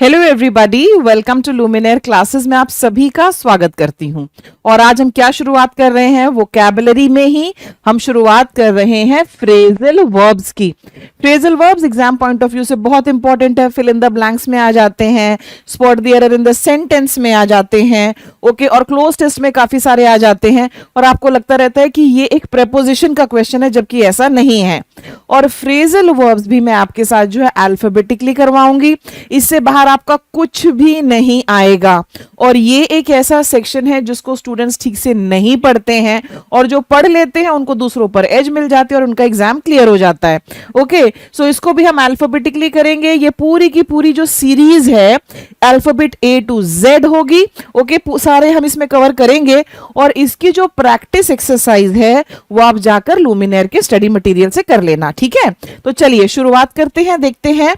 Hello everybody, welcome to Luminaire classes में आप सभी का स्वागत करती हूं। और आज हम क्या शुरुआत कर रहे हैं, वोकैबुलरी में ही हम शुरुआत कर रहे हैं फ्रेजल वर्ब्स की। Phrasal verbs exam point of view से बहुत इंपॉर्टेंट है, फिल इन द ब्लैंक्स में आ जाते हैं, spot the error in the sentence में आ जाते हैं, ओके, और क्लोज टेस्ट में काफी सारे आ जाते हैं। और आपको लगता रहता है कि ये एक प्रेपोजिशन का क्वेश्चन है, जबकि ऐसा नहीं है। और फ्रेजल वर्ब्स भी मैं आपके साथ जो है अल्फाबेटिकली करवाऊंगी, इससे बाहर आपका कुछ भी नहीं आएगा। और ये एक ऐसा सेक्शन है जिसको स्टूडेंट्स ठीक से नहीं पढ़ते हैं, और जो पढ़ लेते हैं उनको दूसरों पर एज मिल जाती है और उनका एग्जाम क्लियर हो जाता है। ओके, सो इसको भी हम अल्फाबेटिकली करेंगे। ये पूरी की पूरी जो सीरीज है अल्फाबेट A to Z होगी। ओके, सारे हम इसमें कवर करेंगे। और इसकी जो प्रैक्टिस एक्सरसाइज है वो आप जाकर लुमिनेयर के स्टडी मटेरियल से कर लेना, ठीक है। तो चलिए शुरुआत करते हैं, देखते हैं।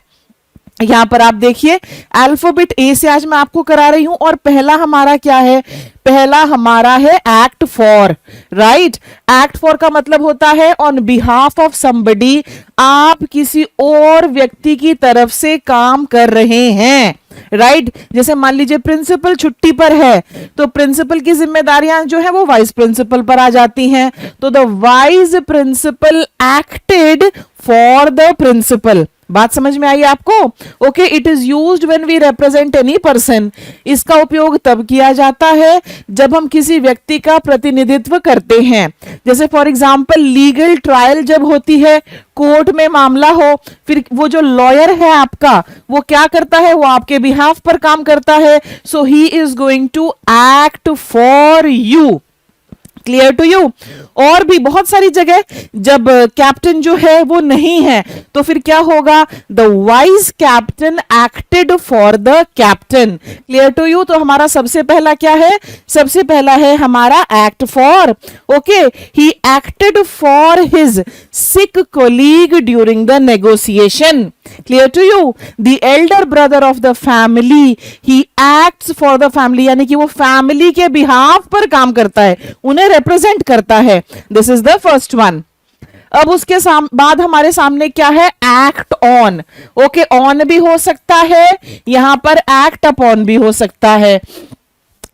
यहां पर आप देखिए अल्फाबेट A से आज मैं आपको करा रही हूं। और पहला हमारा क्या है, पहला हमारा है act for, right. Act for का मतलब होता है ऑन बिहाफ ऑफ समबडी, आप किसी और व्यक्ति की तरफ से काम कर रहे हैं, राइट। जैसे मान लीजिए प्रिंसिपल छुट्टी पर है, तो प्रिंसिपल की जिम्मेदारियां जो है वो वाइस प्रिंसिपल पर आ जाती हैं। तो the vice principal acted for the principal. बात समझ में आई आपको? Okay, it is used when we represent any person. इसका उपयोग तब किया जाता है जब हम किसी व्यक्ति का प्रतिनिधित्व करते हैं। जैसे फॉर एग्जांपल लीगल ट्रायल जब होती है, कोर्ट में मामला हो, फिर वो जो लॉयर है आपका वो क्या करता है, वो आपके बिहाफ पर काम करता है। So he is going to act for you. Clear to you? और भी बहुत सारी जगह जब कैप्टन जो है वो नहीं है तो फिर क्या होगा, the vice captain acted for the captain. Clear to you? तो हमारा सबसे पहला क्या है, सबसे पहला है हमारा act for. Okay, he acted for his sick colleague during the negotiation. Clear to you? The elder brother of the family, he acts for the family, यानी कि वो फैमिली के बिहाफ पर काम करता है, उन्हें रिप्रेजेंट करता है। This is the first one. अब उसके बाद हमारे सामने क्या है, एक्ट ऑन। ओके, ऑन भी हो सकता है, यहां पर एक्ट अपॉन भी हो सकता है।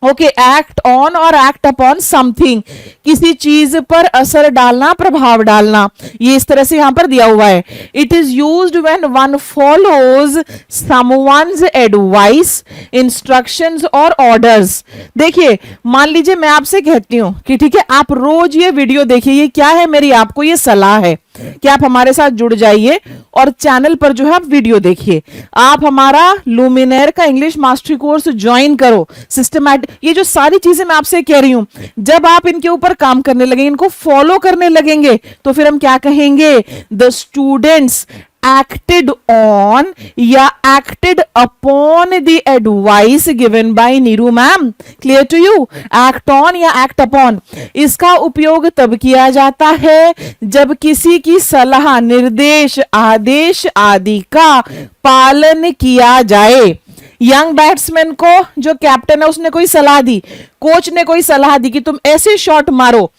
ओके, एक्ट ऑन और एक्ट अपॉन समथिंग, किसी चीज पर असर डालना, प्रभाव डालना, ये इस तरह से यहां पर दिया हुआ है। It is used when one follows someone's advice, instructions और ऑर्डर्स। देखिए, मान लीजिए मैं आपसे कहती हूं कि ठीक है आप रोज ये वीडियो देखिए, ये क्या है, मेरी आपको ये सलाह है कि आप हमारे साथ जुड़ जाइए और चैनल पर जो है आप वीडियो देखिए। आप हमारा लुमिनेयर का इंग्लिश मास्टरी कोर्स ज्वाइन करो, सिस्टमैटिक। ये जो सारी चीजें मैं आपसे कह रही हूं, जब आप इनके ऊपर काम करने लगेंगे, इनको फॉलो करने लगेंगे, तो फिर हम क्या कहेंगे, द स्टूडेंट्स acted on या acted upon the advice given by Neeru ma'am. Clear to you? act on या act upon, इसका उपयोग तब किया जाता है जब किसी की सलाह, निर्देश, आदेश आदि का पालन किया जाए। यंग बैट्समैन को जो कैप्टन है उसने कोई सलाह दी, कोच ने कोई सलाह दी कि तुम ऐसे शॉट मारो,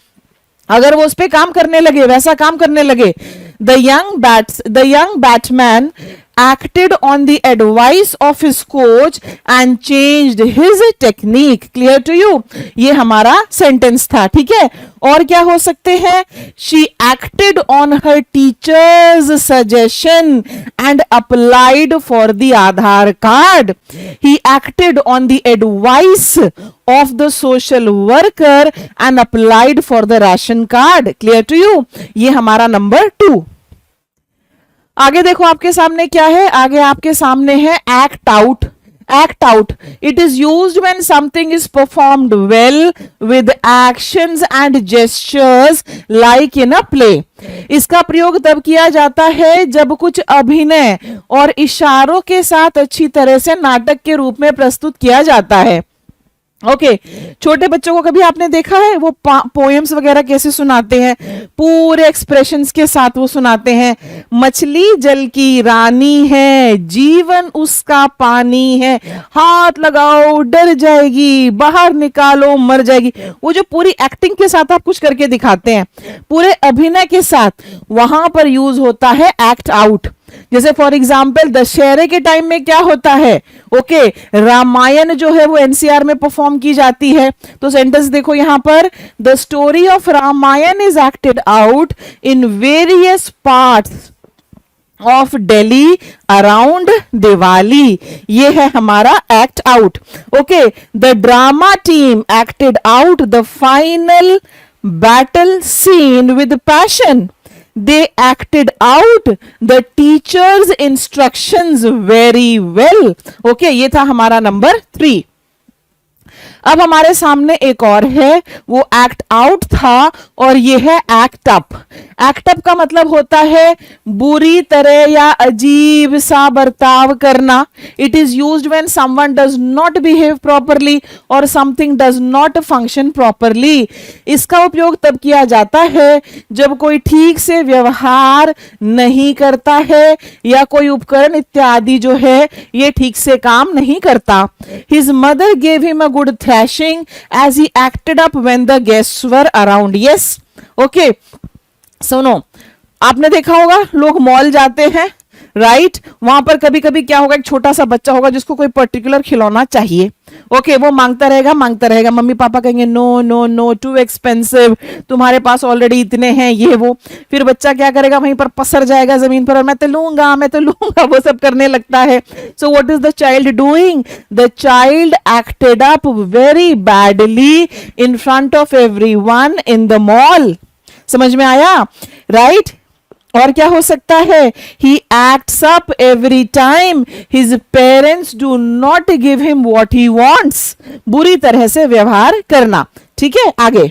अगर वो उस पे काम करने लगे, वैसा काम करने लगे, the young batsman acted on the advice of his coach and changed his technique. Clear to you? ये हमारा सेंटेंस था, ठीक है। और क्या हो सकते हैं, she acted on her teacher's suggestion and applied for the Aadhaar card. He acted on the advice of the social worker and applied for the ration card. Clear to you? ये हमारा नंबर 2। आगे देखो आपके सामने क्या है, आगे आपके सामने है act out. Act out. It is used when something is performed well with actions and gestures like in a play. इसका प्रयोग तब किया जाता है जब कुछ अभिनय और इशारों के साथ अच्छी तरह से नाटक के रूप में प्रस्तुत किया जाता है। ओके, छोटे बच्चों को कभी आपने देखा है वो पोएम्स वगैरह कैसे सुनाते हैं, पूरे एक्सप्रेशंस के साथ वो सुनाते हैं। मछली जल की रानी है, जीवन उसका पानी है, हाथ लगाओ डर जाएगी, बाहर निकालो मर जाएगी। वो जो पूरी एक्टिंग के साथ आप कुछ करके दिखाते हैं, पूरे अभिनय के साथ, वहां पर यूज होता है एक्ट आउट। जैसे फॉर एग्जाम्पल दशहरे के टाइम में क्या होता है, ओके, रामायण जो है वो एनसीआर में परफॉर्म की जाती है। तो सेंटेंस देखो यहां पर, the story of Ramayan is acted out in various parts of Delhi around Diwali. ये है हमारा act out. Okay, the drama team acted out the final battle scene with passion. They acted out the teacher's instructions very well. Okay, ये था हमारा number 3। अब हमारे सामने एक और है, वो एक्ट आउट था और ये है एक्ट अप। एक्ट अप का मतलब होता है बुरी तरह या अजीब सा बर्ताव करना। It is used when someone does not behave properly और something does not function properly. इसका उपयोग तब किया जाता है जब कोई ठीक से व्यवहार नहीं करता है या कोई उपकरण इत्यादि जो है ये ठीक से काम नहीं करता। His mother gave him a good thrashing as he acted up when the guests were around. Yes, okay. सुनो, आपने देखा होगा लोग मॉल जाते हैं, राइट वहां पर कभी कभी क्या होगा, एक छोटा सा बच्चा होगा जिसको कोई पर्टिकुलर खिलौना चाहिए। ओके, वो मांगता रहेगा, मम्मी पापा कहेंगे no no no, too expensive, तुम्हारे पास ऑलरेडी इतने हैं, ये वो। फिर बच्चा क्या करेगा, वहीं पर पसर जाएगा जमीन पर और मैं तो लूंगा वो सब करने लगता है। So what is the child doing? The child acted up very badly in front of everyone in the mall. समझ में आया, राइट? और क्या हो सकता है? He acts up every time his parents do not give him what he wants. बुरी तरह से व्यवहार करना। ठीक है, आगे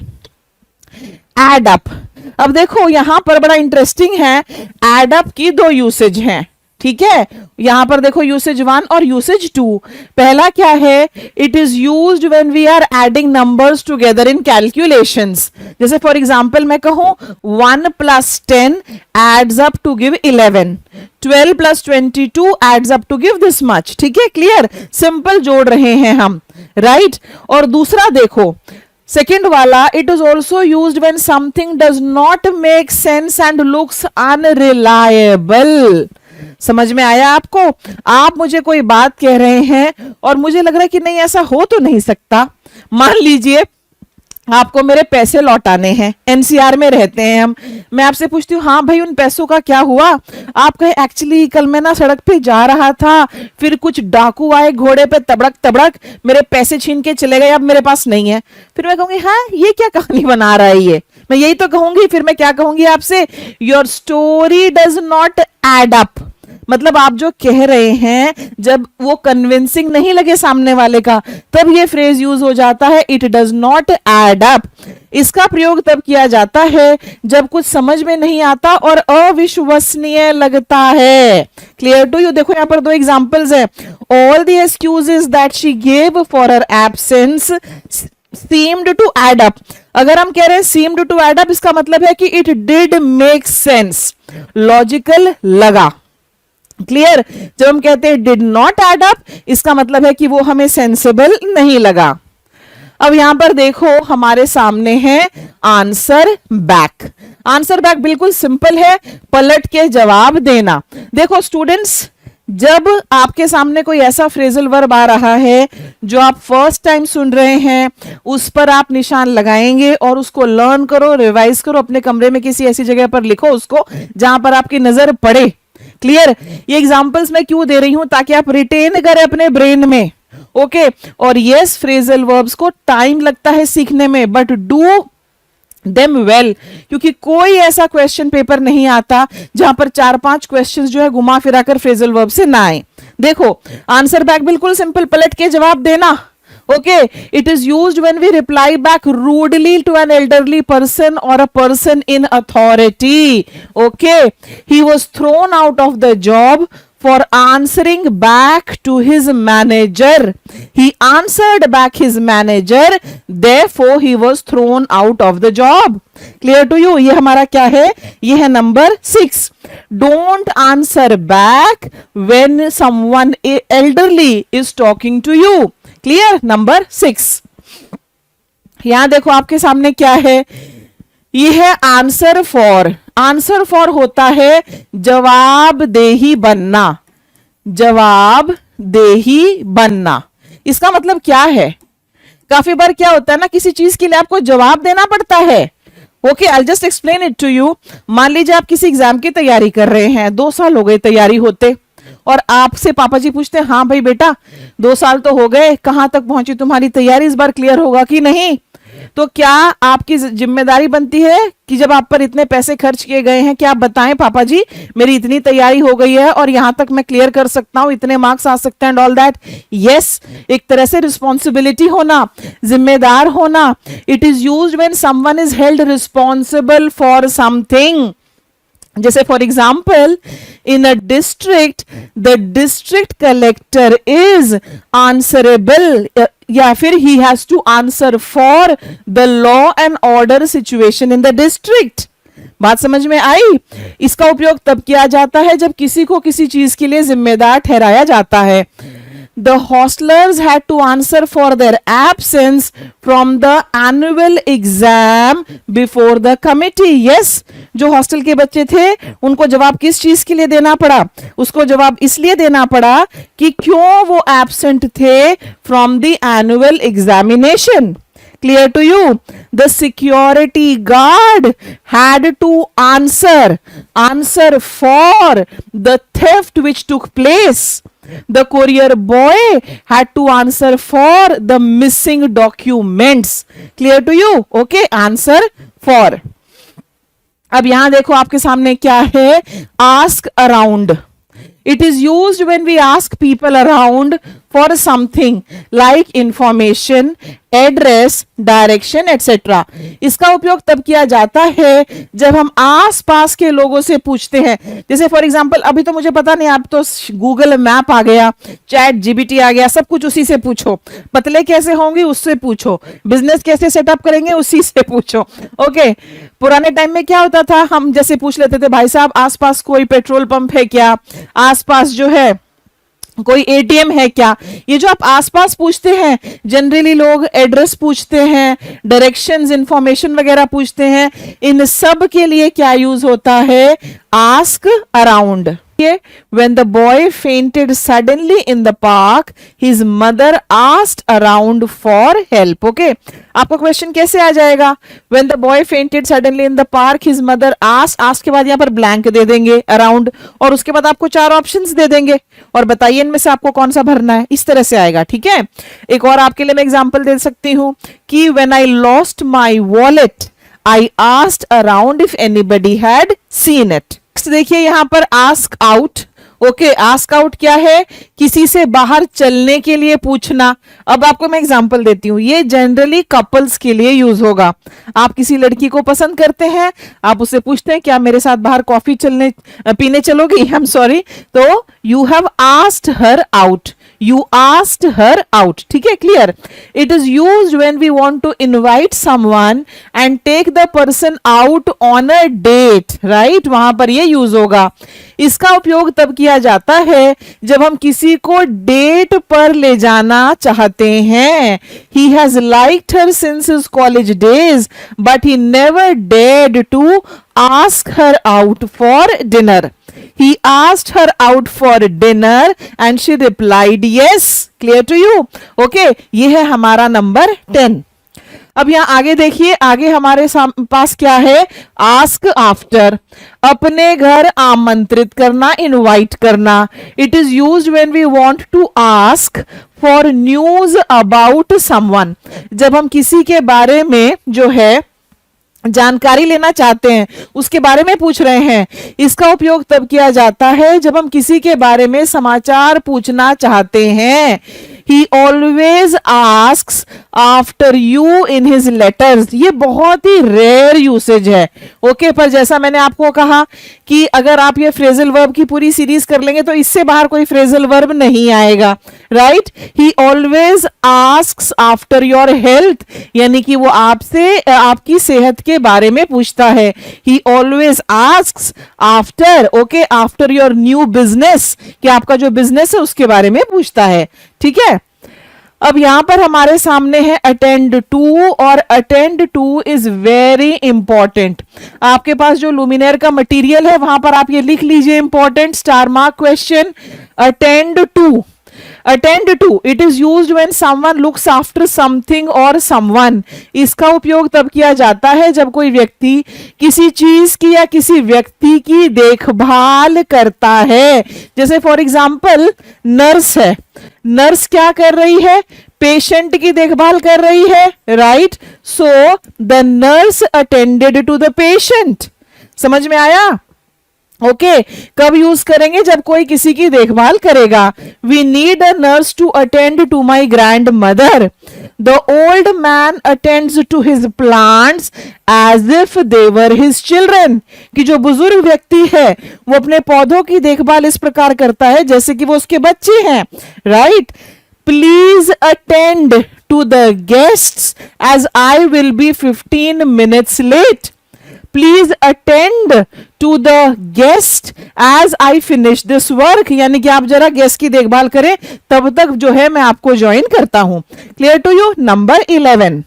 एड अप। अब देखो यहां पर बड़ा इंटरेस्टिंग है, एड अप की 2 यूसेज हैं। ठीक है, यहां पर देखो यूसेज 1 और यूसेज 2। पहला क्या है? It is used when we are adding numbers together in calculations. जैसे फॉर एग्जांपल मैं कहूं 1 + 10 adds up to give 11, 12 + 22 adds up to give this much. ठीक है, क्लियर? सिंपल जोड़ रहे हैं हम, राइट? और दूसरा देखो सेकेंड वाला, it is also used when something does not make sense and looks unreliable. समझ में आया आपको? आप मुझे कोई बात कह रहे हैं और मुझे लग रहा है कि नहीं ऐसा हो तो नहीं सकता। मान लीजिए आपको मेरे पैसे लौटाने हैं, एनसीआर में रहते हैं हम, मैं आपसे पूछती हूँ हाँ भाई उन पैसों का क्या हुआ? आप कहे एक्चुअली कल मैं ना सड़क पे जा रहा था, फिर कुछ डाकू आए घोड़े पे तबड़क तबड़क, मेरे पैसे छीन के चले गए, अब मेरे पास नहीं है। फिर मैं कहूंगी हाँ ये क्या कहानी बना रहा है ये, मैं यही तो कहूंगी। फिर मैं क्या कहूंगी आपसे? Your story does not add up. मतलब आप जो कह रहे हैं जब वो कन्विंसिंग नहीं लगे सामने वाले का, तब ये फ्रेज यूज हो जाता है, it does not add up. इसका प्रयोग तब किया जाता है जब कुछ समझ में नहीं आता और अविश्वसनीय लगता है। Clear to you? देखो यहां पर 2 एग्जांपल्स है। All the excuses that she gave for her absence seemed to add up। अगर हम कह रहे हैं seemed to add up, इसका मतलब है कि it did make sense, logical लगा। क्लियर? जब हम कहते हैं डिड नॉट एड अप, इसका मतलब है कि वो हमें सेंसिबल नहीं लगा। अब यहां पर देखो हमारे सामने है आंसर बैक। आंसर बैक बिल्कुल सिंपल है, पलट के जवाब देना। देखो स्टूडेंट्स, जब आपके सामने कोई ऐसा फ्रेजल वर्ब आ रहा है जो आप फर्स्ट टाइम सुन रहे हैं, उस पर आप निशान लगाएंगे और उसको लर्न करो, रिवाइज करो, अपने कमरे में किसी ऐसी जगह पर लिखो उसको जहां पर आपकी नजर पड़े। क्लियर? ये एग्जांपल्स मैं क्यों दे रही हूं? ताकि आप रिटेन करें अपने ब्रेन में। ओके, और यस फ्रेजल वर्ब्स को टाइम लगता है सीखने में, बट डू देम वेल, क्योंकि कोई ऐसा क्वेश्चन पेपर नहीं आता जहां पर 4-5 क्वेश्चंस जो है घुमा फिरा कर फ्रेजल वर्ब से ना आए। देखो आंसर बैक बिल्कुल सिंपल, पलट के जवाब देना। Okay, it is used when we reply back rudely to an elderly person or a person in authority. Okay, he was thrown out of the job for answering back to his manager. He answered back his manager, therefore he was thrown out of the job. Clear to you? ये हमारा क्या है? ये है number 6. Don't answer back when someone elderly is talking to you. Clear? Number 6। यहां देखो आपके सामने क्या है, ये है आंसर फॉर। आंसर फॉर होता है जवाबदेही बनना, जवाबदेही बनना। इसका मतलब क्या है? काफी बार क्या होता है ना, किसी चीज के लिए आपको जवाब देना पड़ता है। Okay, I just explain it to you. मान लीजिए आप किसी एग्जाम की तैयारी कर रहे हैं, 2 साल हो गए तैयारी होते, और आपसे पापा जी पूछते हैं, हाँ भाई बेटा 2 साल तो हो गए, कहां तक पहुंची तुम्हारी तैयारी, इस बार क्लियर होगा कि नहीं? तो क्या आपकी जिम्मेदारी बनती है कि जब आप पर इतने पैसे खर्च किए गए हैं, क्या आप बताएं पापा जी मेरी इतनी तैयारी हो गई है और यहां तक मैं क्लियर कर सकता हूं, इतने मार्क्स आ सकते हैं एंड ऑल दैट? यस, एक तरह से रिस्पॉन्सिबिलिटी होना, जिम्मेदार होना। It is used when someone is held responsible for something. जैसे for example, in a district the district collector is answerable, या फिर he has to answer for the law and order situation in the district. बात समझ में आई? इसका उपयोग तब किया जाता है जब किसी को किसी चीज के लिए जिम्मेदार ठहराया जाता है। The hostlers had to answer for their absence from the annual exam before the committee. Yes, जो हॉस्टल के बच्चे थे उनको जवाब किस चीज के लिए देना पड़ा? उसको जवाब इसलिए देना पड़ा कि क्यों वो एब्सेंट थे from the annual examination. Clear to you? The security guard had to answer for the theft which took place. The courier boy had to answer for the missing documents. Clear to you? Okay, answer for. अब यहां देखो आपके सामने क्या है, ask around. It is used when we ask people around for something like information, address, direction, etc. इसका उपयोग तब किया जाता है जब हम आस पास के लोगों से पूछते हैं। जैसे फॉर एग्जांपल, अभी तो मुझे पता नहीं, आप तो गूगल मैप आ गया, चैट जीपीटी आ गया, सब कुछ उसी से पूछो। पतले कैसे होंगे उससे पूछो, बिजनेस कैसे सेटअप करेंगे उसी से पूछो। ओके, पुराने टाइम में क्या होता था, हम जैसे पूछ लेते थे, भाई साहब आसपास कोई पेट्रोल पंप है क्या, आसपास जो है कोई एटीएम है क्या? ये जो आप आसपास पूछते हैं, जनरली लोग एड्रेस पूछते हैं, डायरेक्शंस, इंफॉर्मेशन वगैरह पूछते हैं, इन सब के लिए क्या यूज होता है? Ask around. When the boy fainted suddenly in the park, his mother asked around for help. Okay, आपको क्वेश्चन कैसे आ जाएगा? When the boy fainted suddenly in the park, his mother asked के बाद यहाँ पर ब्लैंक दे देंगे around, और उसके बाद आपको 4 ऑप्शंस दे देंगे और बताइए इनमें से आपको कौन सा भरना है। इस तरह से आएगा, ठीक है। एक और आपके लिए मैं एग्जांपल दे सकती हूँ कि when I lost my wallet, I asked around if anybody had seen it. देखिए यहां पर ask out. Okay, ask out क्या है? किसी से बाहर चलने के लिए पूछना। अब आपको मैं एग्जांपल देती हूं, ये जनरली कपल्स के लिए यूज होगा। आप किसी लड़की को पसंद करते हैं, आप उससे पूछते हैं क्या मेरे साथ बाहर कॉफी पीने चलोगी? आई एम सॉरी, तो you have asked her out, you asked her out. ठीक है, clear? It is used when we want to invite someone and take the person out on a date, right? वहां पर ये use होगा। इसका उपयोग तब किया जाता है जब हम किसी को डेट पर ले जाना चाहते हैं। He has liked her since his college days, but he never dared to ask her out for dinner. He asked her out for dinner and she replied yes. Clear to you? Okay, ये है हमारा number 10। अब यहाँ आगे देखिए, आगे हमारे पास क्या है? आस्क आफ्टर, अपने घर आमंत्रित करना, इनवाइट करना। It is used when we want to ask for news about someone, जब हम किसी के बारे में जो है जानकारी लेना चाहते हैं, उसके बारे में पूछ रहे हैं। इसका उपयोग तब किया जाता है जब हम किसी के बारे में समाचार पूछना चाहते हैं। He always asks after you in his letters. ये बहुत ही रेयर यूसेज है। ओके, पर जैसा मैंने आपको कहा कि अगर आप ये फ्रेजल वर्ब की पूरी सीरीज कर लेंगे तो इससे बाहर कोई फ्रेजल वर्ब नहीं आएगा, right? He always asks after your health, यानी कि वो आपसे आपकी सेहत के बारे में पूछता है। He always asks after, okay, after your new business, कि आपका जो बिजनेस है उसके बारे में पूछता है, ठीक है। अब यहां पर हमारे सामने है अटेंड टू, और attend two is very important. आपके पास जो लुमिनेयर का मटेरियल है वहां पर आप ये लिख लीजिए, important star mark question, attend to. Attend to, it is used when someone looks after something और समवन। इसका उपयोग तब किया जाता है जब कोई व्यक्ति किसी चीज की या किसी व्यक्ति की देखभाल करता है। जैसे फॉर एग्जाम्पल नर्स है, नर्स क्या कर रही है, पेशेंट की देखभाल कर रही है, right. So the nurse attended to the patient. समझ में आया? ओके कब यूज करेंगे, जब कोई किसी की देखभाल करेगा। We need a nurse to attend to my grandmother. The old man attends to his plants as if they were his children. कि जो बुजुर्ग व्यक्ति है वो अपने पौधों की देखभाल इस प्रकार करता है जैसे कि वो उसके बच्चे हैं, right. Please attend to the guests as I will be 15 minutes late. Please attend to the guest as I finish this work. यानी कि आप जरा गेस्ट की देखभाल करें, तब तक जो है मैं आपको ज्वाइन करता हूं। Clear to you? नंबर 11।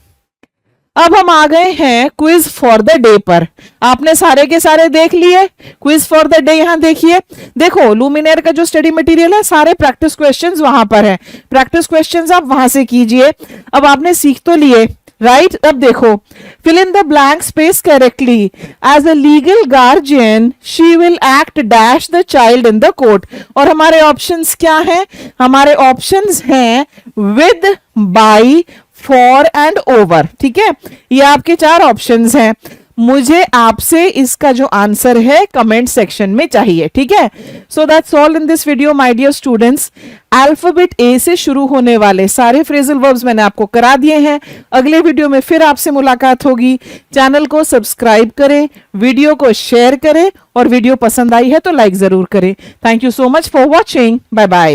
अब हम आ गए हैं क्विज फॉर द डे पर। आपने सारे के सारे देख लिए क्विज फॉर द डे। यहां देखिए, देखो लुमिनेयर का जो स्टडी मटेरियल है सारे प्रैक्टिस क्वेश्चंस वहां पर हैं। प्रैक्टिस क्वेश्चंस आप वहां से कीजिए। अब आपने सीख तो लिए, राइट। अब देखो, fill in the blank space correctly. As a legal guardian, she will act dash the child in the court. और हमारे ऑप्शंस क्या हैं? हमारे ऑप्शंस हैं with, by, for and over। ठीक है, ये आपके 4 ऑप्शंस हैं। मुझे आपसे इसका जो आंसर है कमेंट सेक्शन में चाहिए, ठीक है। So that's all in this video my dear students. Alphabet A से शुरू होने वाले सारे फ्रेजल वर्ब्स मैंने आपको करा दिए हैं। अगले वीडियो में फिर आपसे मुलाकात होगी। चैनल को सब्सक्राइब करें, वीडियो को शेयर करें, और वीडियो पसंद आई है तो लाइक जरूर करें। Thank you so much for watching. Bye bye.